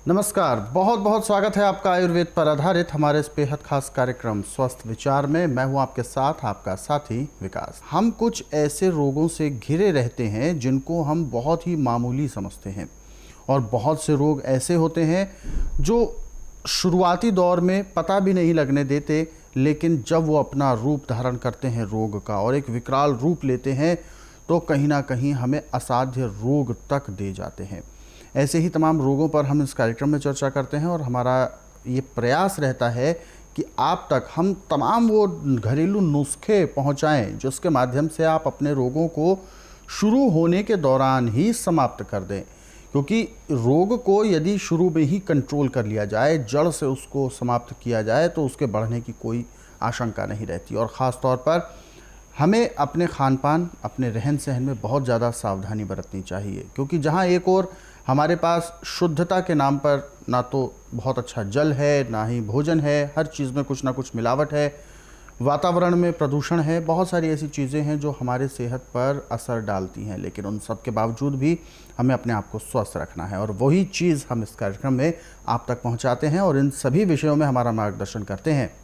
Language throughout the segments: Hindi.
नमस्कार, बहुत बहुत स्वागत है आपका आयुर्वेद पर आधारित हमारे इस बेहद खास कार्यक्रम स्वस्थ विचार में। मैं हूं आपके साथ आपका साथी विकास। हम कुछ ऐसे रोगों से घिरे रहते हैं जिनको हम बहुत ही मामूली समझते हैं, और बहुत से रोग ऐसे होते हैं जो शुरुआती दौर में पता भी नहीं लगने देते, लेकिन जब वो अपना रूप धारण करते हैं रोग का और एक विकराल रूप लेते हैं तो कहीं ना कहीं हमें असाध्य रोग तक दे जाते हैं। ऐसे ही तमाम रोगों पर हम इस कार्यक्रम में चर्चा करते हैं और हमारा ये प्रयास रहता है कि आप तक हम तमाम वो घरेलू नुस्खे पहुंचाएं जिसके माध्यम से आप अपने रोगों को शुरू होने के दौरान ही समाप्त कर दें। क्योंकि रोग को यदि शुरू में ही कंट्रोल कर लिया जाए, जड़ से उसको समाप्त किया जाए, तो उसके बढ़ने की कोई आशंका नहीं रहती। और ख़ास तौर पर हमें अपने खान पान, अपने रहन सहन में बहुत ज़्यादा सावधानी बरतनी चाहिए, क्योंकि जहाँ एक और हमारे पास शुद्धता के नाम पर ना तो बहुत अच्छा जल है, ना ही भोजन है, हर चीज़ में कुछ ना कुछ मिलावट है, वातावरण में प्रदूषण है, बहुत सारी ऐसी चीज़ें हैं जो हमारे सेहत पर असर डालती हैं। लेकिन उन सब के बावजूद भी हमें अपने आप को स्वस्थ रखना है, और वही चीज़ हम इस कार्यक्रम में आप तक पहुँचाते हैं। और इन सभी विषयों में हमारा मार्गदर्शन करते हैं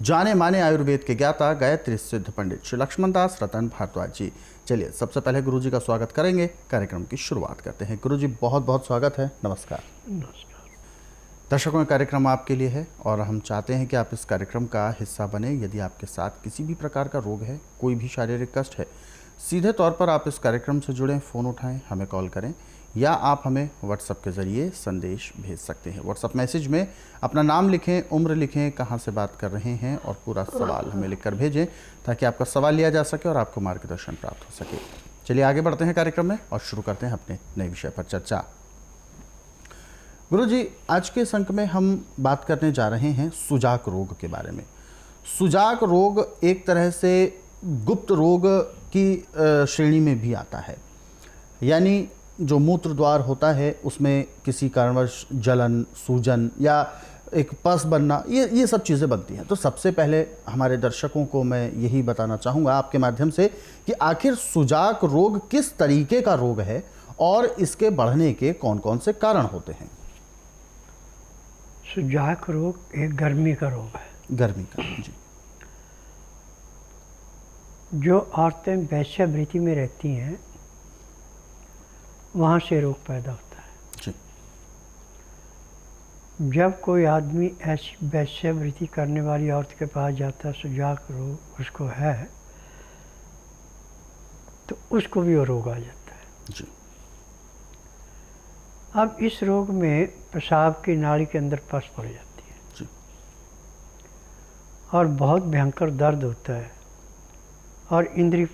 जाने माने आयुर्वेद के ज्ञाता गायत्री सिद्ध पंडित श्री लक्ष्मण दास रतन भारद्वाज जी। चलिए सबसे पहले गुरुजी का स्वागत करेंगे, कार्यक्रम की शुरुआत करते हैं। गुरुजी बहुत बहुत स्वागत है, नमस्कार। नमस्कार। दर्शकों का कार्यक्रम आपके लिए है और हम चाहते हैं कि आप इस कार्यक्रम का हिस्सा बने। यदि आपके साथ किसी भी प्रकार का रोग है, कोई भी शारीरिक कष्ट है, सीधे तौर पर आप इस कार्यक्रम से जुड़ें, फ़ोन उठाएं, हमें कॉल करें, या आप हमें व्हाट्सएप के ज़रिए संदेश भेज सकते हैं। व्हाट्सएप मैसेज में अपना नाम लिखें, उम्र लिखें, कहाँ से बात कर रहे हैं और पूरा सवाल हमें लिखकर भेजें, ताकि आपका सवाल लिया जा सके और आपको मार्गदर्शन प्राप्त हो सके। चलिए आगे बढ़ते हैं कार्यक्रम में और शुरू करते हैं अपने नए विषय पर चर्चा। गुरुजी, आज के इस अंक में हम बात करने जा रहे हैं सुजाक रोग के बारे में। सुजाक रोग एक तरह से गुप्त रोग की श्रेणी में भी आता है, यानी जो मूत्र द्वार होता है उसमें किसी कारणवश जलन, सूजन या एक पस बनना, ये सब चीज़ें बनती हैं। तो सबसे पहले हमारे दर्शकों को मैं यही बताना चाहूँगा आपके माध्यम से कि आखिर सुजाक रोग किस तरीके का रोग है और इसके बढ़ने के कौन कौन से कारण होते हैं। सुजाक रोग एक गर्मी का रोग है। गर्मी का, जी। जो औरतें वेश्यावृत्ति में रहती हैं वहाँ से रोग पैदा होता है। जी। जब कोई आदमी ऐसी वेश्यावृत्ति करने वाली औरत के पास जाता है, सुजाक रोग उसको है, तो उसको भी वो रोग आ जाता है। जी। अब इस रोग में पेशाब की नाली के अंदर पस पड़ जाती है। जी। और बहुत भयंकर दर्द होता है और इंद्री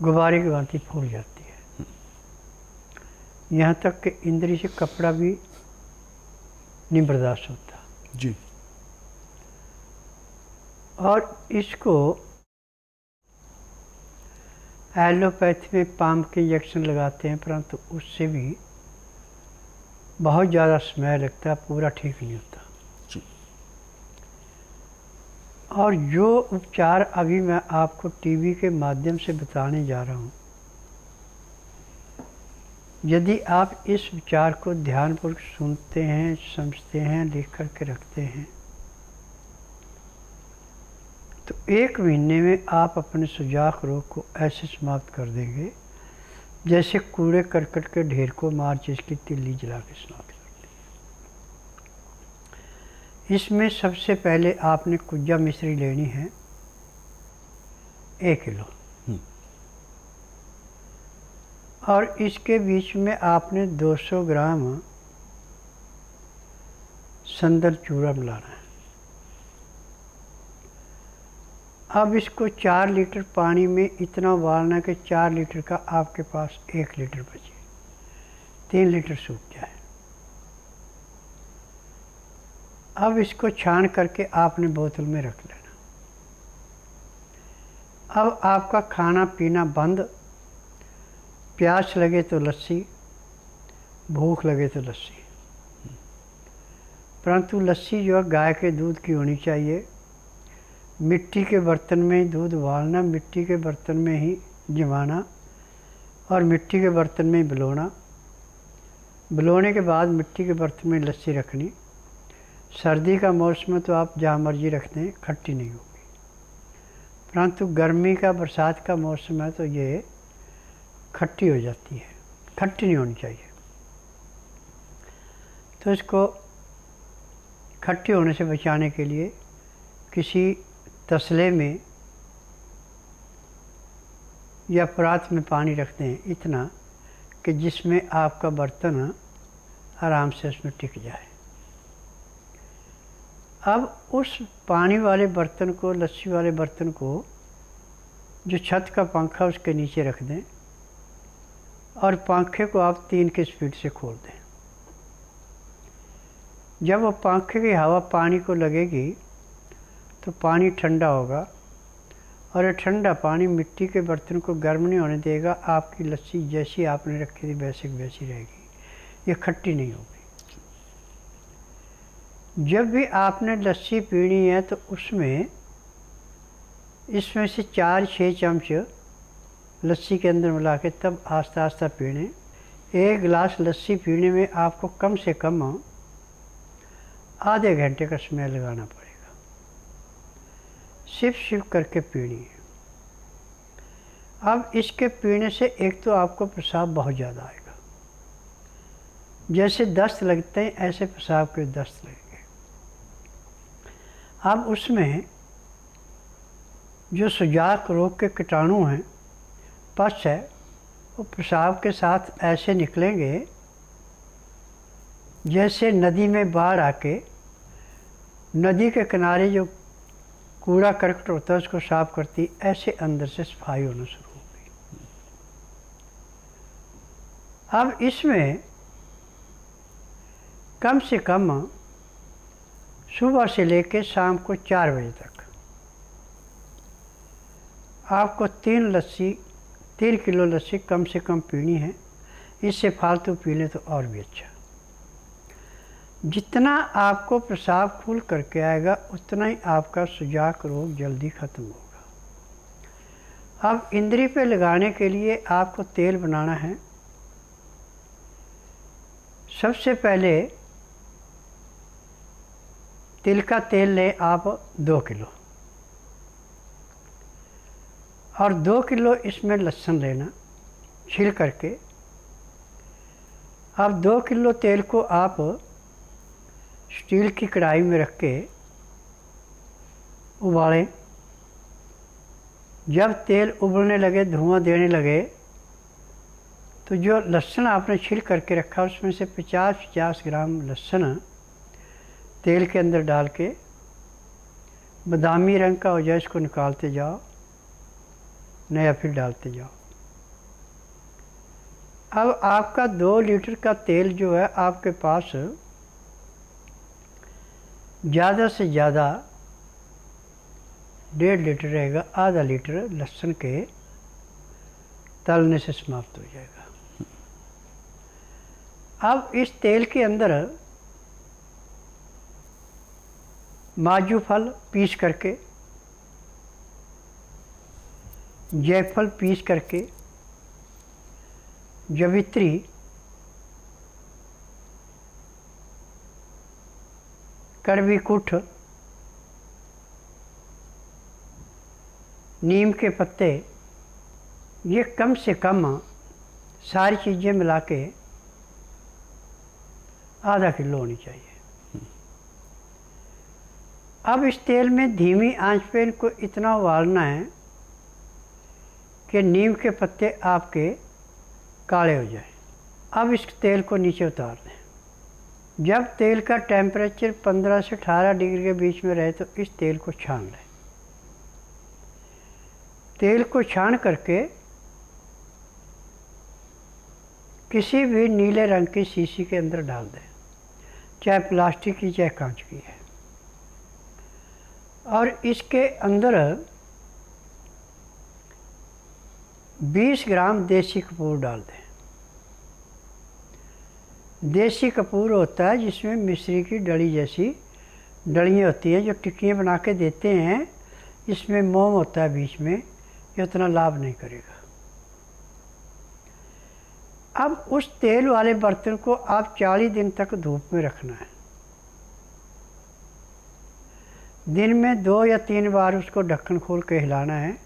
गुब्बारे की भांति फूल जाती है। यहाँ तक कि इंद्री से कपड़ा भी नहीं बर्दाश्त होता। जी। और इसको एलोपैथी में पाम के इंजेक्शन लगाते हैं, परंतु उससे भी बहुत ज़्यादा समय लगता है, पूरा ठीक नहीं होता। जी। और जो उपचार अभी मैं आपको टीवी के माध्यम से बताने जा रहा हूँ, यदि आप इस विचार को ध्यानपूर्वक सुनते हैं, समझते हैं, लिख कर के रखते हैं, तो 1 महीने में आप अपने सुजाक रोग को ऐसे समाप्त कर देंगे जैसे कूड़े करकट के ढेर को माचिस की तिल्ली जला के समाप्त कर दी। इसमें सबसे पहले आपने कुज्जा मिश्री लेनी है 1 किलो, और इसके बीच में आपने 200 ग्राम संदल चूरा मिलाना है। अब इसको 4 लीटर पानी में इतना उबालना कि 4 लीटर का आपके पास 1 लीटर बचे, 3 लीटर सूख जाए। अब इसको छान करके आपने बोतल में रख लेना। अब आपका खाना पीना बंद, प्यास लगे तो लस्सी, भूख लगे तो लस्सी, परंतु लस्सी जो है गाय के दूध की होनी चाहिए। मिट्टी के बर्तन में ही दूध उबालना, मिट्टी के बर्तन में ही जमाना और मिट्टी के बर्तन में ही बिलोना। बुलाने के बाद मिट्टी के बर्तन में लस्सी रखनी। सर्दी का मौसम है तो आप जहाँ मर्जी रख दें, खट्टी नहीं होगी। परंतु गर्मी का, बरसात का मौसम है तो ये खट्टी हो जाती है, खट्टी नहीं होनी चाहिए। तो इसको खट्टी होने से बचाने के लिए किसी तसले में या परात में पानी रख दें, इतना कि जिसमें आपका बर्तन आराम से उसमें टिक जाए। अब उस पानी वाले बर्तन को, लस्सी वाले बर्तन को जो छत का पंखा उसके नीचे रख दें और पंखे को आप 3 की स्पीड से खोल दें। जब वो पंखे की हवा पानी को लगेगी तो पानी ठंडा होगा और ये ठंडा पानी मिट्टी के बर्तन को गर्म नहीं होने देगा। आपकी लस्सी जैसी आपने रखी थी वैसे की वैसी रहेगी, ये खट्टी नहीं होगी। जब भी आपने लस्सी पीनी है तो उसमें इसमें से 4-6 चम्मच लस्सी के अंदर मिला के तब आस्ता आस्ता पीने। 1 गिलास लस्सी पीने में आपको कम से कम आधे घंटे का समय लगाना पड़ेगा। सिप सिप करके पीनी है। अब इसके पीने से एक तो आपको पेशाब बहुत ज़्यादा आएगा, जैसे दस्त लगते हैं ऐसे पेशाब के दस्त लगेंगे। अब उसमें जो सुजाक रोग के कीटाणु हैं, पस है, वो पेशाब के साथ ऐसे निकलेंगे जैसे नदी में बाढ़ आके नदी के किनारे जो कूड़ा करकट होता है उसको साफ करती, ऐसे अंदर से सफाई होना शुरू होगी। अब इसमें कम से कम सुबह से लेकर शाम को 4 बजे तक आपको 3 किलो लस्सी कम से कम पीनी है। इससे फालतू पी लें तो और भी अच्छा। जितना आपको पेशाब खुल करके आएगा उतना ही आपका सुजाक रोग जल्दी ख़त्म होगा। अब इंद्री पे लगाने के लिए आपको तेल बनाना है। सबसे पहले तिल का तेल लें आप 2 किलो और 2 किलो इसमें लहसुन लेना छील करके। अब 2 किलो तेल को आप स्टील की कढ़ाई में रख के उबालें। जब तेल उबलने लगे, धुआं देने लगे, तो जो लहसुन आपने छील करके रखा उसमें से 50-50 ग्राम लहसुन तेल के अंदर डाल के बादामी रंग का हो जाए इसको निकालते जाओ, नया फिर डालते जाओ। अब आपका 2 लीटर का तेल जो है आपके पास ज़्यादा से ज़्यादा 1.5 लीटर रहेगा। आधा लीटर लहसुन के तलने से समाप्त हो जाएगा। अब इस तेल के अंदर माजू फल पीस करके, जायफल पीस करके, जवित्री, कड़वी कुठ, नीम के पत्ते, ये कम से कम सारी चीज़ें मिला के आधा किलो होनी चाहिए। अब इस तेल में धीमी आंच पे इनको इतना उबालना है कि नीम के पत्ते आपके काले हो जाए। अब इस तेल को नीचे उतार दें। जब तेल का टेम्परेचर 15 से 18 डिग्री के बीच में रहे तो इस तेल को छान लें। तेल को छान करके किसी भी नीले रंग की शीशी के अंदर डाल दें, चाहे प्लास्टिक की चाहे कांच की है। और इसके अंदर 20 ग्राम देसी कपूर डाल दें। देसी कपूर होता है जिसमें मिश्री की डली जैसी डलियाँ होती हैं जो टिक्कियाँ बना के देते हैं। इसमें मोम होता है बीच में, ये उतना लाभ नहीं करेगा। अब उस तेल वाले बर्तन को आप 40 दिन तक धूप में रखना है। दिन में 2 या 3 बार उसको ढक्कन खोल के हिलाना है।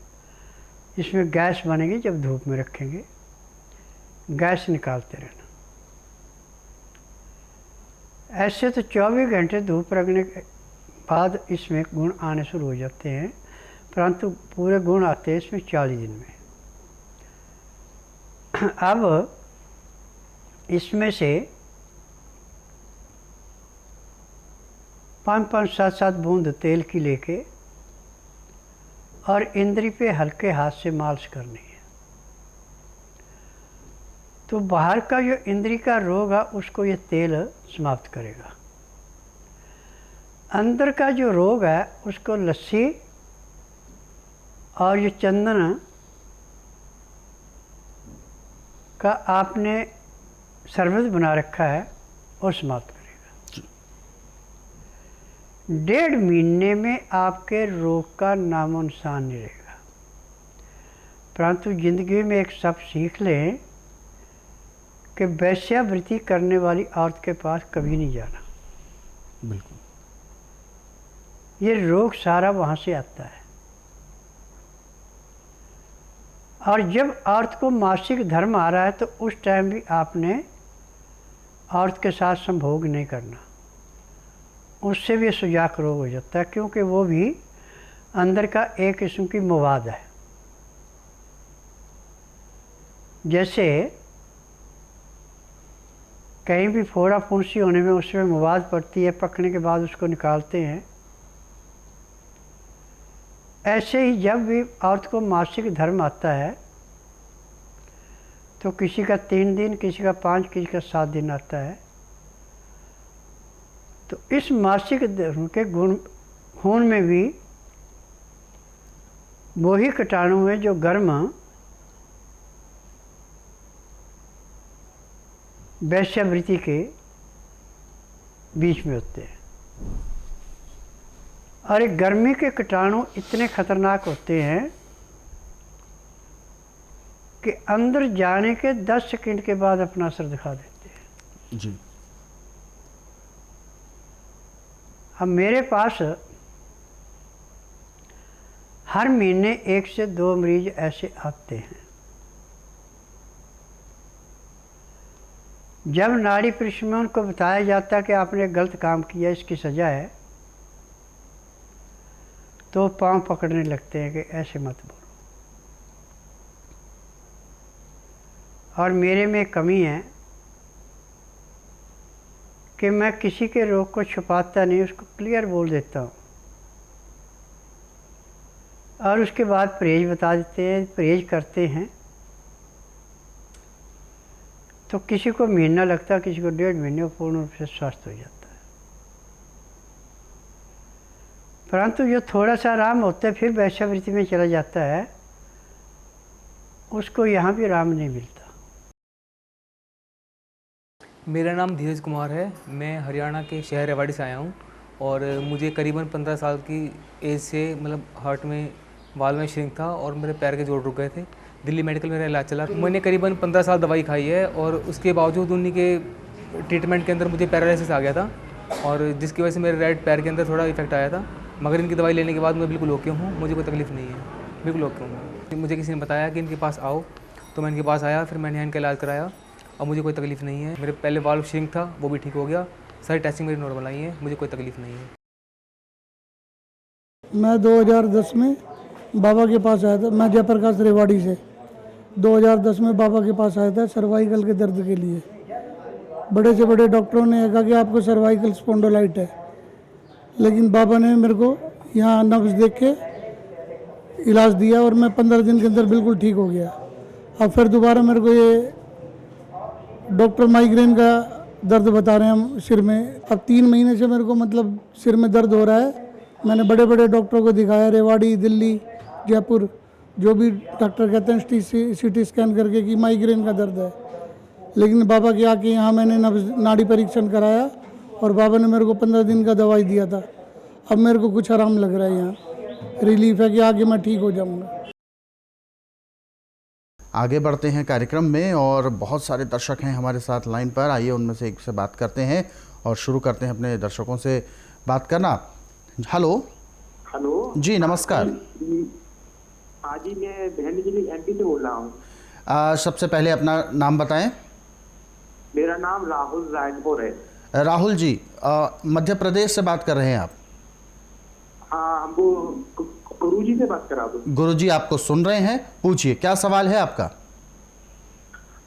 इसमें गैस बनेगी, जब धूप में रखेंगे गैस निकालते रहना। ऐसे तो 24 घंटे धूप रखने के बाद इसमें गुण आने शुरू हो जाते हैं, परंतु पूरे गुण आते हैं इसमें 40 दिन में। अब इसमें से 5-5, 7-7 बूंद तेल की लेके और इंद्री पे हल्के हाथ से मालिश करनी है। तो बाहर का जो इंद्री का रोग है उसको ये तेल समाप्त करेगा। अंदर का जो रोग है उसको लस्सी और ये चंदन का आपने शरबत बना रखा है वो समाप्त करेगा। 1.5 महीने में आपके रोग का नामो निशान नहीं रहेगा। परंतु जिंदगी में एक सब सीख लें कि वैश्यावृत्ति करने औरत औरत के पास कभी नहीं जाना। बिल्कुल। ये रोग सारा वहाँ से आता है। और जब औरत को मासिक धर्म आ रहा है तो उस टाइम भी आपने औरत के साथ संभोग नहीं करना, उससे भी सुजाक रोग हो जाता है, क्योंकि वो भी अंदर का एक किस्म की मवाद है। जैसे कहीं भी फोड़ा फुंसी होने में उसमें मवाद पड़ती है, पकने के बाद उसको निकालते हैं। ऐसे ही जब भी औरत को मासिक धर्म आता है तो किसी का 3 दिन, किसी का 5, किसी का 7 दिन आता है। तो इस मासिक धर्म के गुण खून में भी वही कीटाणु है जो गर्म वैश्यावृत्ति के बीच में होते हैं। और एक गर्मी के कीटाणु इतने खतरनाक होते हैं कि अंदर जाने के 10 सेकंड के बाद अपना असर दिखा देते हैं। जी। अब मेरे पास हर महीने 1 से 2 मरीज ऐसे आते हैं। जब नाड़ी परीक्षण में उनको बताया जाता है कि आपने गलत काम किया, इसकी सज़ा है, तो पांव पकड़ने लगते हैं कि ऐसे मत बोलो। और मेरे में कमी है कि मैं किसी के रोग को छुपाता नहीं, उसको क्लियर बोल देता हूँ। और उसके बाद परहेज बता देते हैं, परहेज करते हैं तो किसी को महीना लगता है, किसी को 1.5 महीने में पूर्ण रूप से स्वस्थ हो जाता है। परंतु जो थोड़ा सा आराम होता है फिर वैश्यावृत्ति में चला जाता है, उसको यहाँ भी आराम नहीं मिलता। मेरा नाम धीरज कुमार है। मैं हरियाणा के शहर रेवाड़ी से आया हूँ और मुझे करीबन 15 साल की एज से हार्ट में वाल में श्रिंक था और मेरे पैर के जोड़ रुक गए थे। दिल्ली मेडिकल मेरा इलाज चला। मैंने करीबन 15 साल दवाई खाई है और उसके बावजूद उन्हीं के ट्रीटमेंट के अंदर मुझे पैरालिसिस आ गया था और जिसकी वजह से मेरे राइट पैर के अंदर थोड़ा इफेक्ट आया था। मगर इनकी दवाई लेने के बाद मैं बिल्कुल ओके हूँ, मुझे कोई तकलीफ़ नहीं है, बिल्कुल ओके हूँ। मुझे किसी ने बताया कि इनके पास आओ, तो मैं इनके पास आया, फिर मैंने यहाँ इनका इलाज कराया और मुझे कोई तकलीफ़ नहीं है। मेरे पहले वाल्व श्रिंक था, वो भी ठीक हो गया। सारी टेस्टिंग मेरी नॉर्मल आई है, मुझे कोई तकलीफ़ नहीं है। मैं 2010 में बाबा के पास आया था। मैं जयप्रकाश रेवाड़ी से 2010 में बाबा के पास आया था सर्वाइकल के दर्द के लिए। बड़े से बड़े डॉक्टरों ने कहा कि आपको सर्वाइकल स्पॉन्डोलाइट है, लेकिन बाबा ने मेरे को यहाँ नब्ज देख के इलाज दिया और मैं 15 दिन के अंदर बिल्कुल ठीक हो गया। अब फिर दोबारा मेरे को ये डॉक्टर माइग्रेन का दर्द बता रहे हैं हम सिर में। अब 3 महीने से मेरे को सिर में दर्द हो रहा है। मैंने बड़े बड़े डॉक्टरों को दिखाया, रेवाड़ी, दिल्ली, जयपुर, जो भी डॉक्टर कहते हैं सीटी स्कैन करके कि माइग्रेन का दर्द है। लेकिन बाबा के आके यहाँ मैंने नाड़ी परीक्षण कराया और बाबा ने मेरे को 15 दिन का दवाई दिया था। अब मेरे को कुछ आराम लग रहा है, यहाँ रिलीफ है कि आगे मैं ठीक हो जाऊँगा। आगे बढ़ते हैं कार्यक्रम में और बहुत सारे दर्शक हैं हमारे साथ लाइन पर। आइए उनमें से एक से बात करते हैं और शुरू करते हैं अपने दर्शकों से बात करना। हेलो। हेलो जी नमस्कार। हाँ जी, मैं भिंड जिले एमपी से बोल रहा हूँ। सबसे पहले अपना नाम बताएं। मेरा नाम राहुल रायपुर है। राहुल जी, मध्य प्रदेश से बात कर रहे हैं आप? हाँ, हमको गुरुजी से बात करा दो। गुरुजी आपको सुन रहे हैं, पूछिए क्या सवाल है आपका।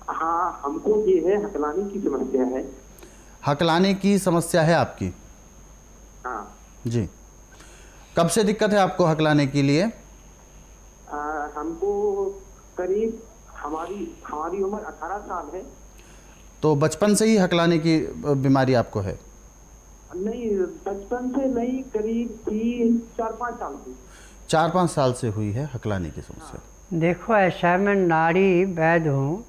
हाँ, हमको ये है हकलाने की समस्या है। हकलाने की समस्या है आपकी? हाँ जी। कब से दिक्कत है आपको हकलाने के लिए? हमको करीब हमारी उम्र 18 साल है। तो बचपन से ही हकलाने की बीमारी आपको है? नहीं, बचपन से नहीं, करीब 4-5 साल से। 4-5 साल से हुई है हकलाने की समस्या। देखो ऐसा है, मैं नाड़ी वैद्य हूँ,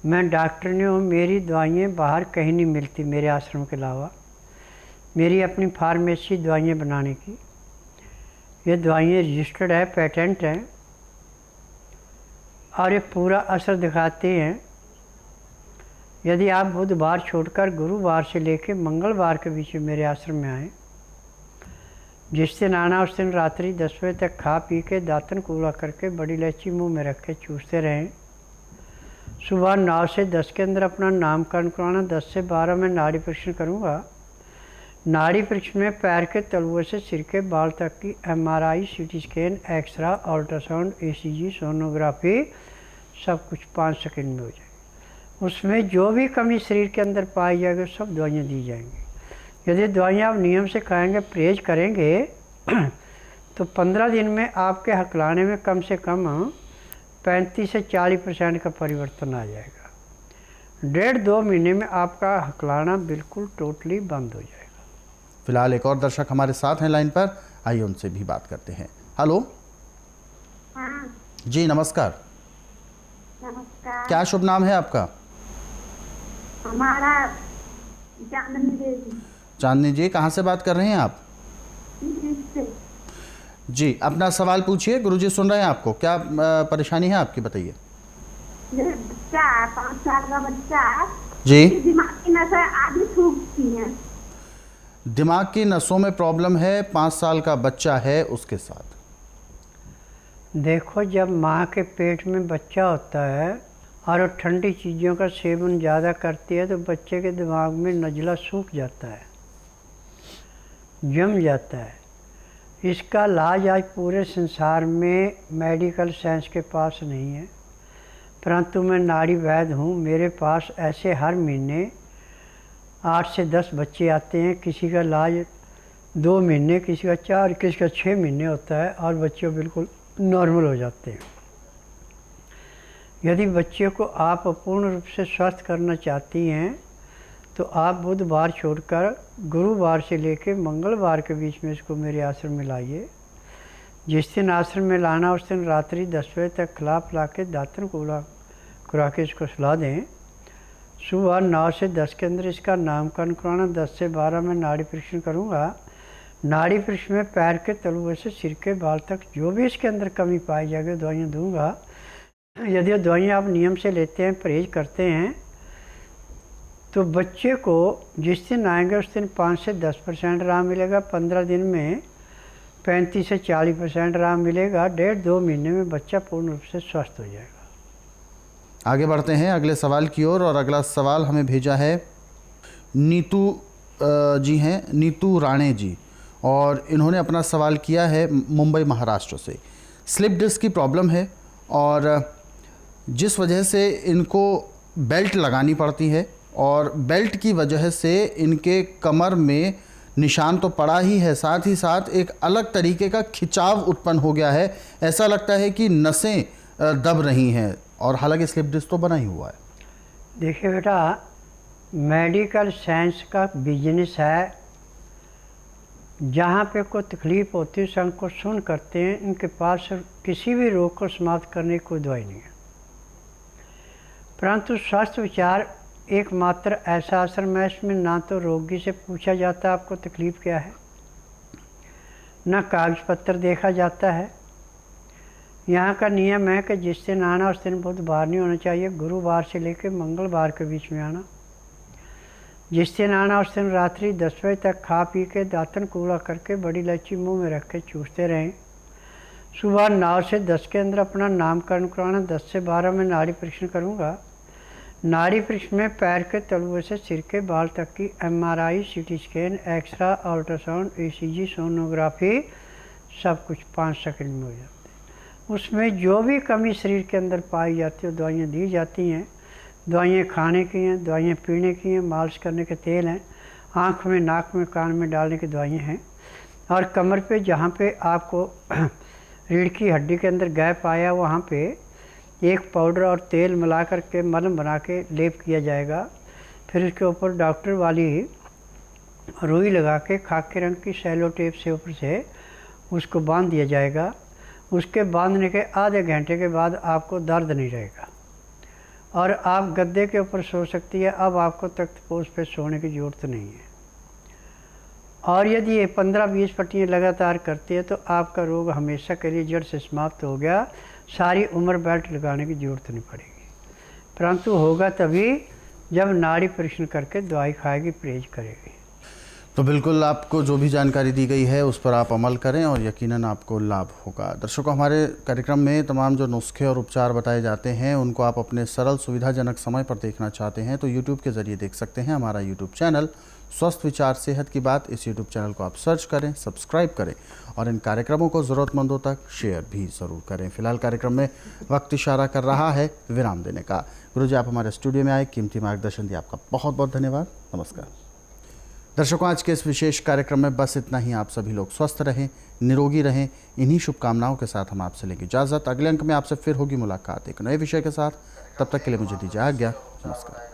मैं डॉक्टर नहीं हूँ। मेरी दवाइयाँ बाहर कहीं नहीं मिलती मेरे आश्रम के अलावा। मेरी अपनी फार्मेसी दवाइयाँ बनाने की, ये दवाइयाँ रजिस्टर्ड है, पेटेंट हैं और ये पूरा असर दिखाते हैं। यदि आप बुधवार छोड़कर गुरुवार से लेकर मंगलवार के बीच में मेरे आश्रम में आएँ, जिस दिन आना उस दिन रात्रि 10 बजे तक खा पी के दातन कूला करके बड़ी इलायची मुंह में रख के चूसते रहें। सुबह 9 से 10 के अंदर अपना नामकरण कराना। 10 से 12 में नाड़ी परीक्षण करूँगा। नाड़ी परीक्षण में पैर के तलुए से सिर के बाल तक की MRI, CT scan, x-ray, ultrasound, ECG, sonography सब कुछ 5 सेकंड में हो जाएगी। उसमें जो भी कमी शरीर के अंदर पाई जाएगी सब दवाइयाँ दी जाएंगी। यदि दवाइयाँ आप नियम से खाएंगे, परहेज करेंगे तो 15 दिन में आपके हकलाने में कम से कम 35 से 40% का परिवर्तन आ जाएगा। 1.5-2 महीने में आपका हकलाना बिल्कुल टोटली बंद हो जाएगा। फिलहाल एक और दर्शक हमारे साथ हैं लाइन पर, आइए उनसे भी बात करते हैं। हेलो। हाँ, जी नमस्कार। नमस्कार। क्या शुभ नाम है आपका? हमारा चांदनी देवी। चांदनी जी, कहाँ से बात कर रहे हैं आप? से। जी, अपना सवाल पूछिए, गुरुजी सुन रहे हैं आपको। क्या परेशानी है आपकी, बताइए। मेरे बच्चा 5 साल का बच्चा जी। उसकी दिमाग की नसें आधी सूखती हैं। दिमाग की नसों में प्रॉब्लम है, 5 साल का बच्चा है उसके साथ। देखो, जब माँ के पेट में बच्चा होता है और वो ठंडी चीज़ों का सेवन ज़्यादा करती है तो बच्चे के दिमाग में नज़ला सूख जाता है, जम जाता है। इसका इलाज आज पूरे संसार में मेडिकल साइंस के पास नहीं है, परंतु मैं नाड़ी वैद्य हूँ। मेरे पास ऐसे हर महीने 8 से 10 बच्चे आते हैं। किसी का इलाज 2 महीने, किसी का 4, किसी का 6 महीने होता है और बच्चे बिल्कुल नॉर्मल हो जाते हैं। यदि बच्चे को आप पूर्ण रूप से स्वस्थ करना चाहती हैं तो आप बुधवार छोड़कर गुरुवार से लेकर मंगलवार के बीच में इसको मेरे आश्रम में लाइए। जिस दिन आश्रम में लाना उस दिन रात्रि 10 बजे तक खिला पिला के दातन कूला करा के इसको सुला दें। सुबह 9 से 10 के अंदर इसका नामकरण कराना। 10 से 12 में नाड़ी परीक्षण करूँगा। नाड़ी परीक्षण में पैर के तलुए से सिर के बाल तक जो भी इसके अंदर कमी पाई जाएगी दवाइयाँ दूंगा। यदि दवाइयाँ आप नियम से लेते हैं, परहेज करते हैं, तो बच्चे को जिस दिन आएंगे उस दिन 5 से 10% आराम मिलेगा। 15 दिन में 35 से 40% आराम मिलेगा। 1.5-2 महीने में बच्चा पूर्ण रूप से स्वस्थ हो जाएगा। आगे बढ़ते हैं अगले सवाल की ओर और अगला सवाल हमें भेजा है नीतू जी हैं, नीतू राणे जी, और इन्होंने अपना सवाल किया है मुंबई महाराष्ट्र से। स्लिप डिस्क की प्रॉब्लम है और जिस वजह से इनको बेल्ट लगानी पड़ती है और बेल्ट की वजह से इनके कमर में निशान तो पड़ा ही है, साथ ही साथ एक अलग तरीके का खिंचाव उत्पन्न हो गया है। ऐसा लगता है कि नसें दब रही हैं और हालांकि स्लिप डिस्क तो बना ही हुआ है। देखिए बेटा, मेडिकल साइंस का बिजनेस है। जहाँ पे कोई तकलीफ़ होती है उनको सुन करते हैं। इनके पास किसी भी रोग को समाप्त करने की कोई दवाई नहीं है, परंतु स्वास्थ्य विचार एकमात्र ऐसा आश्रम है इसमें ना तो रोगी से पूछा जाता है आपको तकलीफ़ क्या है, ना कागज पत्र देखा जाता है, यहाँ का नियम है कि जिस दिन आना उस दिन बुध बार नहीं होना चाहिए, गुरुवार से लेकर मंगलवार के बीच में आना। जिस दिन आना उस दिन रात्रि 10 बजे तक खा पी के दातन कूड़ा करके बड़ी इलायची मुंह में रख के चूसते रहें। सुबह 9 से 10 के अंदर अपना नामकरण कराना। 10 से 12 में नाड़ी परीक्षण करूँगा। नाड़ी परीक्षण में पैर के तलुए से सिर के बाल तक की MRI, CT scan, x-ray, ultrasound, ECG, sonography सब कुछ 5 सेकंड में हो जाता है। उसमें जो भी कमी शरीर के अंदर पाई जाती है वो दवाइयाँ दी जाती हैं। दवाइयाँ खाने की हैं, दवाइयाँ पीने की हैं, मालिश करने के तेल हैं, आँख में, नाक में, कान में डालने की दवाइयाँ हैं। और कमर पे जहाँ पे आपको रीढ़ की हड्डी के अंदर गैप आया वहाँ पे एक पाउडर और तेल मिला कर के मलहम बना के लेप किया जाएगा। फिर उसके ऊपर डॉक्टर वाली रुई लगा के खाकी रंग की सेलो टेप से ऊपर से उसको बांध दिया जाएगा। उसके बांधने के आधे घंटे के बाद आपको दर्द नहीं रहेगा और आप गद्दे के ऊपर सो सकती है। अब आपको तख्तपोश पे सोने की ज़रूरत नहीं है। और यदि ये 15-20 पट्टियाँ लगातार करती है तो आपका रोग हमेशा के लिए जड़ से समाप्त हो गया। सारी उम्र बेल्ट लगाने की ज़रूरत नहीं पड़ेगी, परंतु होगा तभी जब नाड़ी परीक्षण करके दवाई खाएगी, परहेज करेगी। तो बिल्कुल आपको जो भी जानकारी दी गई है उस पर आप अमल करें और यकीनन आपको लाभ होगा। दर्शकों, हमारे कार्यक्रम में तमाम जो नुस्खे और उपचार बताए जाते हैं उनको आप अपने सरल सुविधाजनक समय पर देखना चाहते हैं तो यूट्यूब के ज़रिए देख सकते हैं। हमारा यूट्यूब चैनल स्वस्थ विचार सेहत की बात, इस यूट्यूब चैनल को आप सर्च करें, सब्सक्राइब करें और इन कार्यक्रमों को ज़रूरतमंदों तक शेयर भी ज़रूर करें। फिलहाल कार्यक्रम में वक्त इशारा कर रहा है विराम देने का। गुरुजी, आप हमारे स्टूडियो में आए, कीमती मार्गदर्शन दिया, आपका बहुत बहुत धन्यवाद। नमस्कार। दर्शकों, आज के इस विशेष कार्यक्रम में बस इतना ही। आप सभी लोग स्वस्थ रहें, निरोगी रहें, इन्हीं शुभकामनाओं के साथ हम आपसे लेंगे इजाज़त। अगले अंक में आपसे फिर होगी मुलाकात एक नए विषय के साथ। तब तक के लिए मुझे दीजिए आज्ञा। नमस्कार।